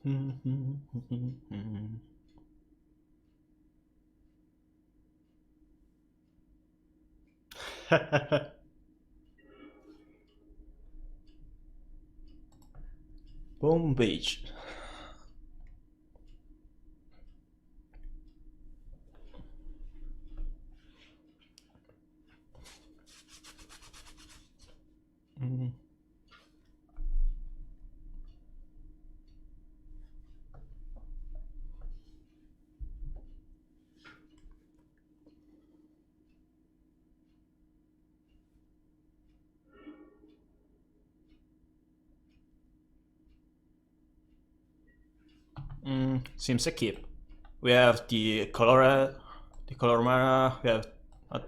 Boom beach. Seems a keep. We have the color mana. We have not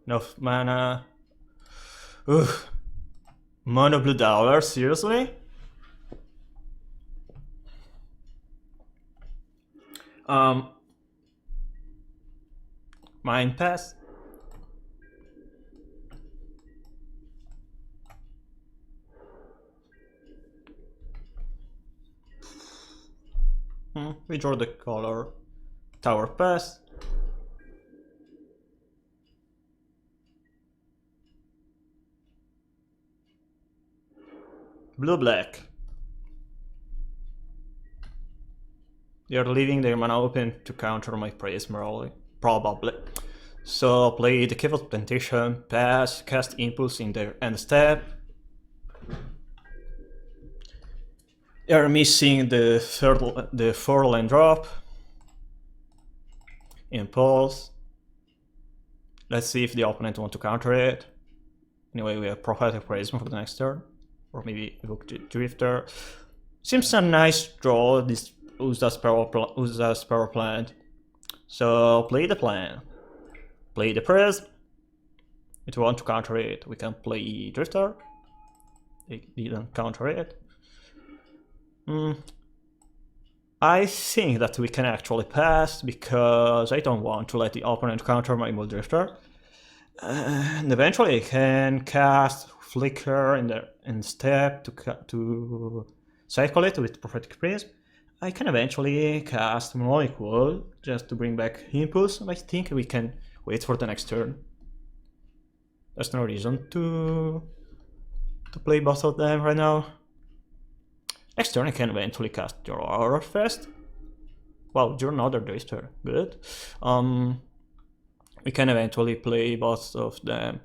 enough mana. Ugh. Mono blue dollar, seriously? Mind pass. We draw the color. Tower pass. Blue black. They are leaving their mana open to counter my Prism, probably. So play the Kivot Plantation, pass, cast Impulse in their end step. They are missing the 4-land drop. Impulse. Let's see if the opponent wants to counter it. Anyway, we have Prophetic Prism for the next turn. Or maybe Evoke Drifter. Seems a nice draw, this Uzda's Power Plant. So play the plan. Play the Prism. If you want to counter it, we can play Drifter. They didn't counter it. I think that we can actually pass because I don't want to let the opponent counter my Mold Drifter. And eventually I can cast Flicker in step to cycle it with Prophetic Prism. I can eventually cast Molecule just to bring back Impulse. I think we can wait for the next turn. There's no reason to play both of them right now. Next turn I can eventually cast your Aurora first. Wow, you're another Drifter. Good. We can eventually play both of them.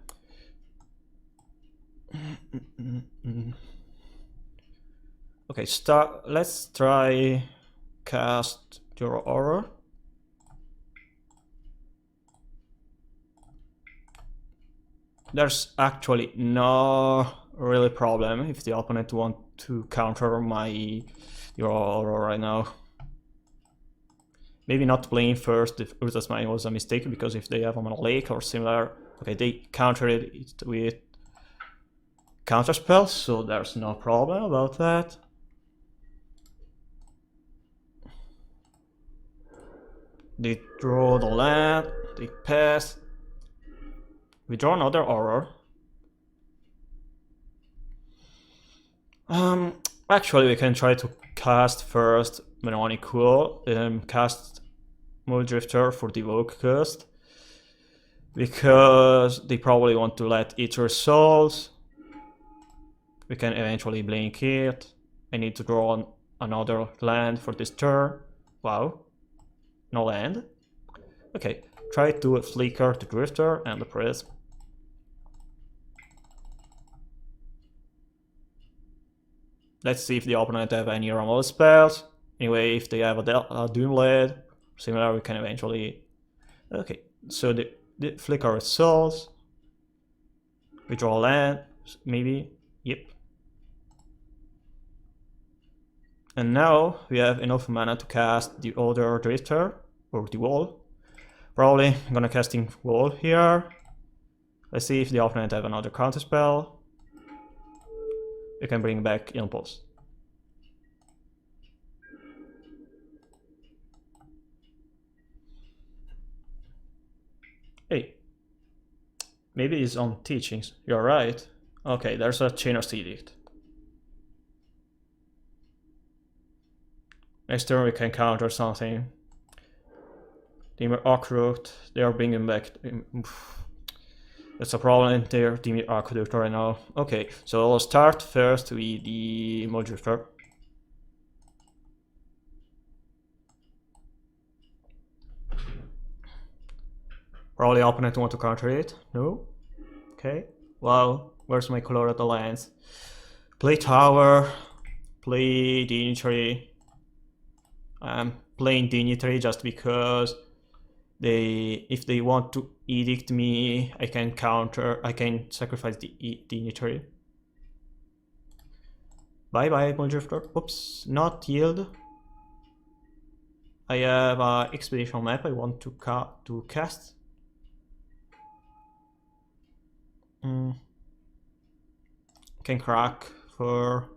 Okay, let's try cast your Aurora. There's actually no really problem if the opponent wants to counter your Aurora right now. Maybe not playing first if Urza's Mine was a mistake, because if they have a Mana Lake or similar, okay, they countered it with counter spells, so there's no problem about that. They draw the land, they pass. We draw another Aurora. Actually, we can try to cast first Melonicool, cast Mold Drifter for the Evoke cost, because they probably want to let Ether Souls. We can eventually blink it. I need to draw another land for this turn. Wow, no land. Okay, try to Flicker the Drifter and the Prism. Let's see if the opponent have any removal spells. Anyway, if they have a Doomblade, similar, we can eventually... Okay, so the Flicker Souls. We draw land, maybe. Yep. And now we have enough mana to cast the other Drifter, or the Wall. Probably I'm gonna casting Wall here. Let's see if the opponent have another counter spell. We can bring back Impulse. Hey, maybe it's on teachings. You're right. Okay, there's a Chain of Edict. Next turn we can counter something. Dimir Aqueduct, they are bringing back... That's a problem, they're Dimir Aqueduct right now. Okay, so I'll start first with the Muldrifter. Probably opponent want to counter it. No? Okay. Well, where's my Colorado Alliance? Play Tower. Play Dignitary. I'm playing Dignitary just because if they want to edict me, I can sacrifice the Dignitary. Bye bye, Muldrifter. Oops, not yield. I have an expedition map I want to cast. Can crack for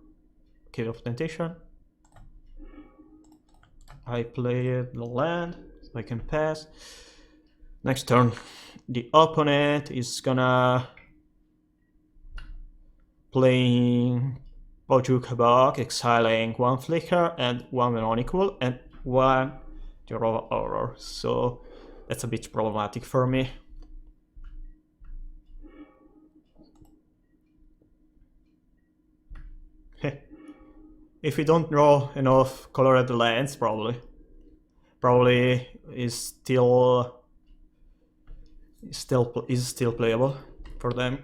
Cave of Temptation. I play the land, so I can pass. Next turn, the opponent is gonna playing Bojuk Habak, exiling one Flicker and one Veronicul and one Jehovah Horror. So that's a bit problematic for me. If we don't draw enough colored lands, probably is still playable for them.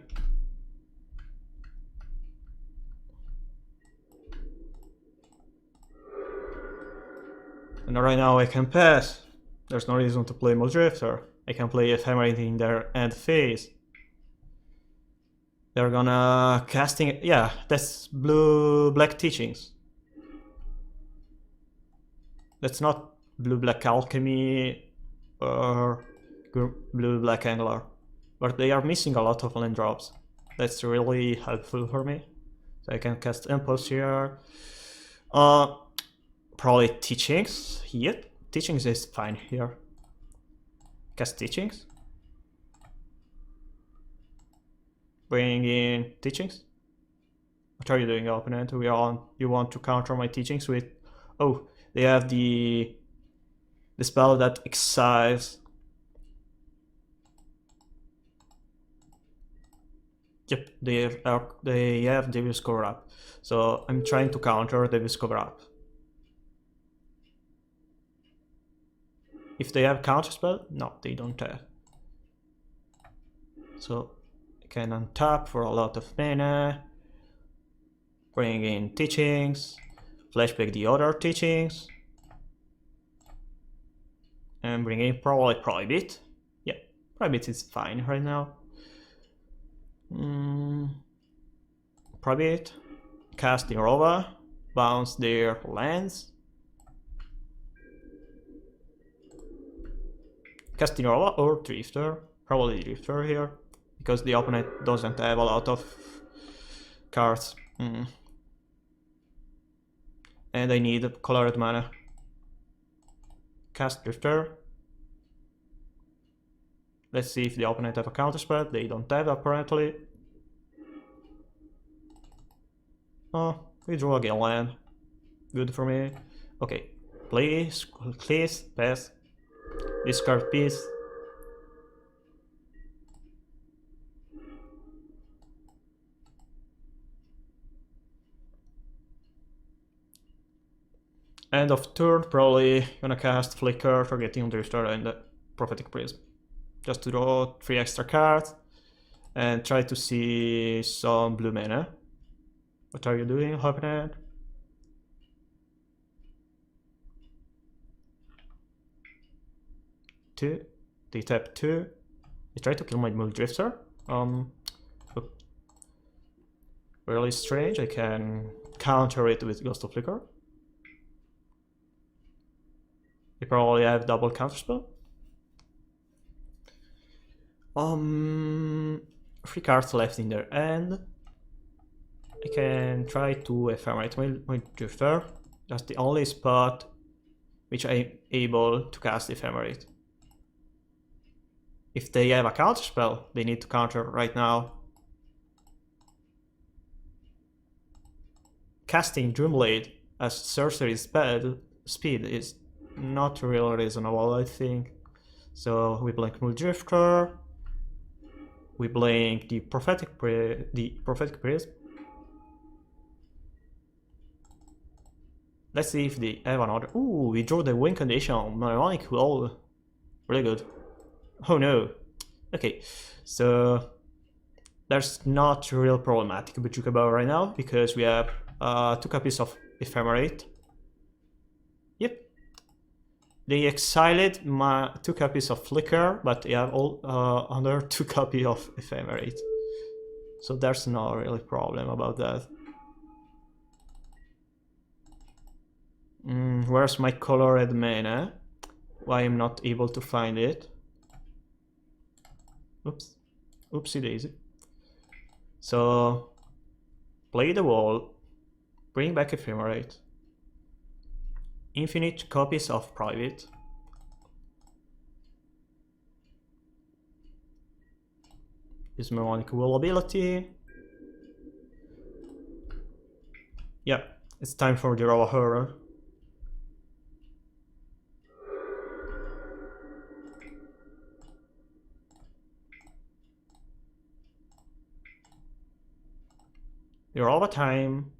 And right now I can pass. There's no reason to play Muldrifter. I can play Ephemerate in their end phase. They're gonna casting, yeah, that's blue-black teachings. That's not blue-black alchemy or blue-black angler, but they are missing a lot of land drops. That's really helpful for me. So I can cast Impulse here. Probably Teachings. Yep, Teachings is fine here. Cast Teachings. Bring in Teachings. What are you doing, opponent? You want to counter my Teachings with... Oh, they have the spell that exiles. Yep, they have Devil's Cover Up. So I'm trying to counter Devil's Cover Up. If they have counterspell, no, they don't have. So I can untap for a lot of mana. Bring in Teachings. Flashback the other Teachings. And bring in probably Prohibit. Yeah, Prohibit is fine right now. Prohibit. Cast Nirova. Bounce their lands. Cast Nirova or Drifter. Probably Drifter here. Because the opponent doesn't have a lot of cards. And I need colored mana. Cast Drifter. Let's see if the opponent have a counterspell. They don't have, apparently. Oh, we draw again land. Good for me. Okay, please, pass. Discard piece. End of turn, probably gonna cast Flicker, forgetting Drifter and Prophetic Prism. Just to draw 3 extra cards and try to see some blue mana. What are you doing, opponent? Two. They tap 2. They try to kill my Muldrifter. Really strange. I can counter it with Ghost of Flicker. They probably have double counterspell. 3 cards left in their hand. I can try to ephemerate my Drifter. That's the only spot which I'm able to cast Ephemerate. If they have a counterspell, they need to counter right now. Casting Dreamblade as sorcery is bad, speed is not really reasonable, I think. So we blink Muldrifter, we blink the Prophetic Priest. Let's see if they have another. Ooh, we drew the win condition. Mnemonic roll. Really good. Oh no. Okay, so there's not real problematic with Jukabao right now because we have 2 copies of Ephemerate. Yep. They exiled my 2 copies of Flicker, but they have all under 2 copies of Ephemerate. So there's no really problem about that. Where's my colored mana? Why I'm not able to find it? Oops. Oopsie daisy. So, play the wall, bring back Ephemerate, infinite copies of Private, use Mnemonic Wall ability. Yeah, it's time for the raw horror. You're all the time.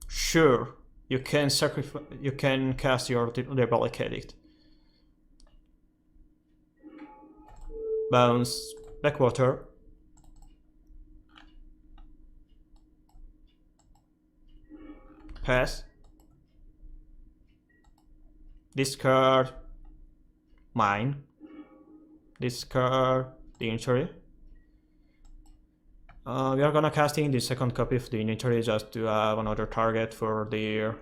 Sure, you can sacrifice. You can cast your Diabolic Edict. Bounce Backwater. Pass. Discard. Mine. Discard the injury. We are gonna casting the second copy of the inventory just to have another target for the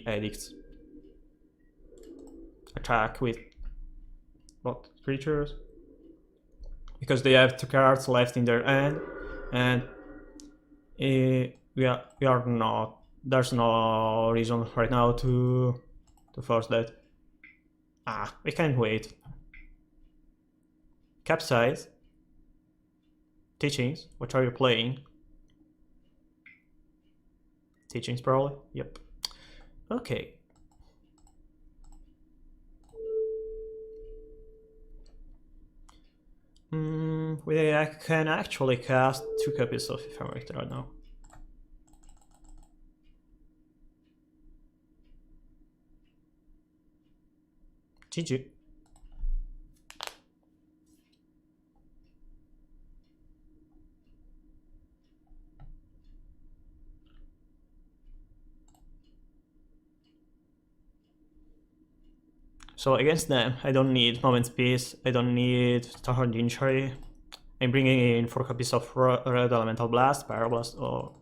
edicts. Attack with what creatures? Because they have 2 cards left in their hand, and we are not. There's no reason right now to force that. We can't wait. Capsize. Teachings. What are you playing? Teachings probably. Yep. Okay. We can actually cast 2 copies of Ephemerate right now. GG. So against them, I don't need Moment's Peace, I don't need Tarn Injury. I'm bringing in 4 copies of Red Elemental Blast, Pyroblast, or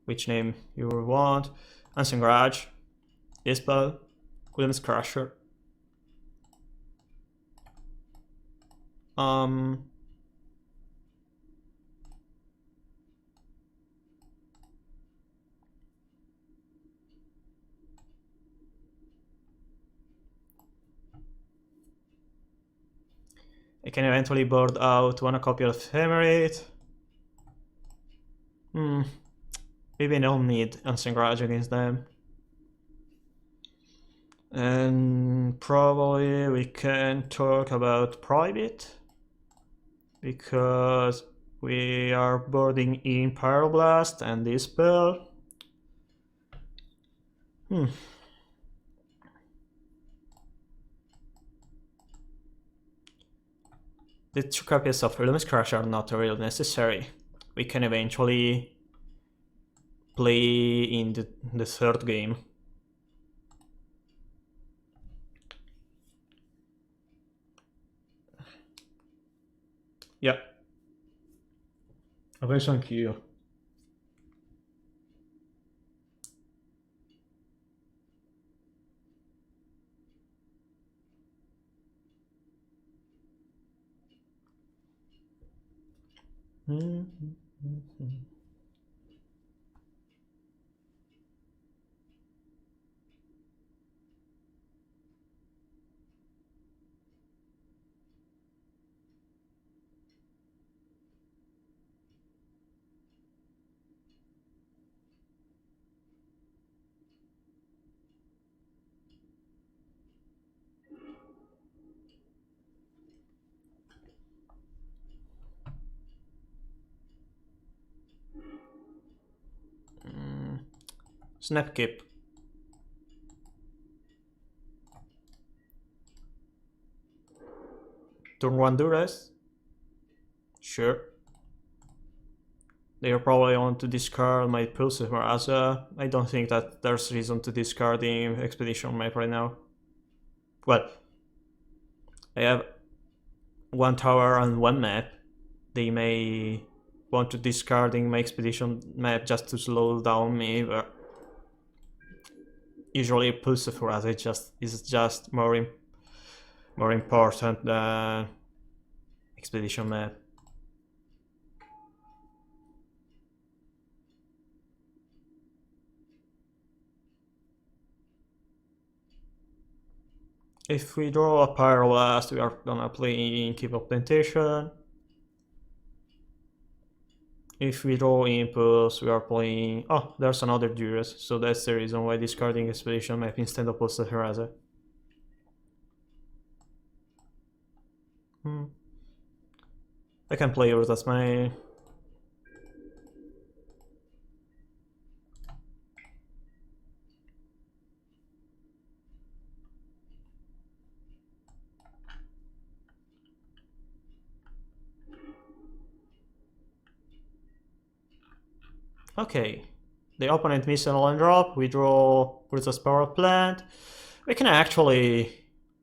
which name you want, Ancient Garage, Dispel, Williams Crusher. I can eventually board out 1 copy of Ephemerate. Maybe I don't need Ancient Garage against them. And probably we can talk about Private, because we are boarding in Pyroblast and Dispel. The 2 copies of Luminous Crush are not really necessary. We can eventually play in the 3rd game. Yeah. Ho penso anch'io. Snap keep. Turn 1 duress. Sure. They probably want to discard my Pulsive Maraza. I don't think that there's reason to discard the Expedition map right now. Well, I have 1 tower and 1 map. They may want to discarding my Expedition map just to slow down me, but usually Pulsive Maraza is just more important than Expedition map. If we draw a Pyroblast, we are gonna play Keep of Temptation. If we draw Impulse, we are playing... Oh, there's another Duress, so that's the reason why discarding Expedition map instead of Pulse Heraza. I can play yours, that's my... Okay, the opponent misses an land drop, we draw Urza's Power Plant. We can actually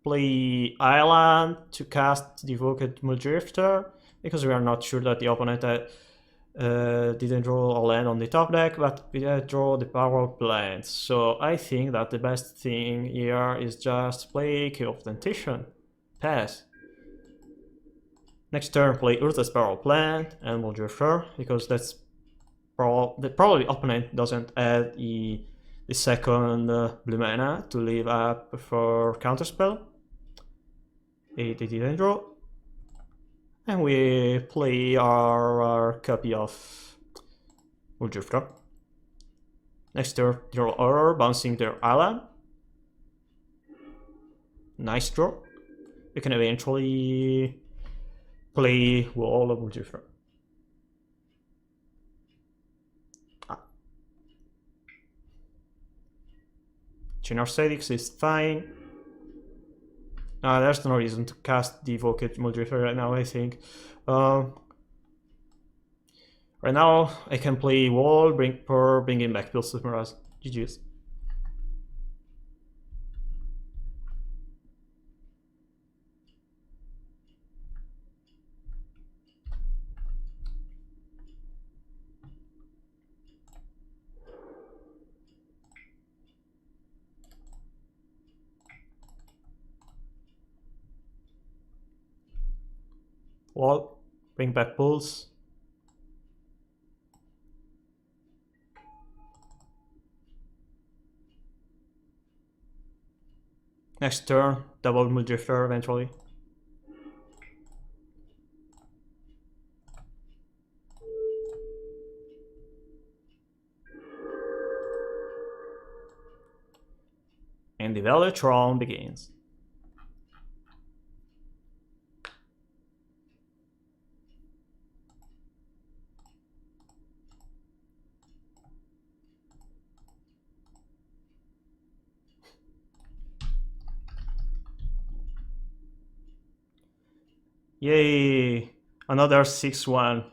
play Island to cast the Evoked Muldrifter, because we are not sure that the opponent didn't draw a land on the top deck, but we draw the Power Plant. So I think that the best thing here is just play Keep of Temptation. Pass. Next turn play Urza's Power Plant and Muldrifter, because that's probably opponent doesn't add the second blue mana to leave up for counterspell. They didn't draw. And we play our copy of Muldrifter. Next turn, draw Auror, bouncing their island. Nice draw. We can eventually play Wall of Muldrifter. Genarcetics is fine. There's no reason to cast the Evoked Muldrifter right now, I think. Right now, I can play Wall, bringing back Pulse of Mirage. GG's. Wall, bring back Pulse. Next turn, double Muldrifter eventually. And the Velotron begins. Yay! Another 6-1.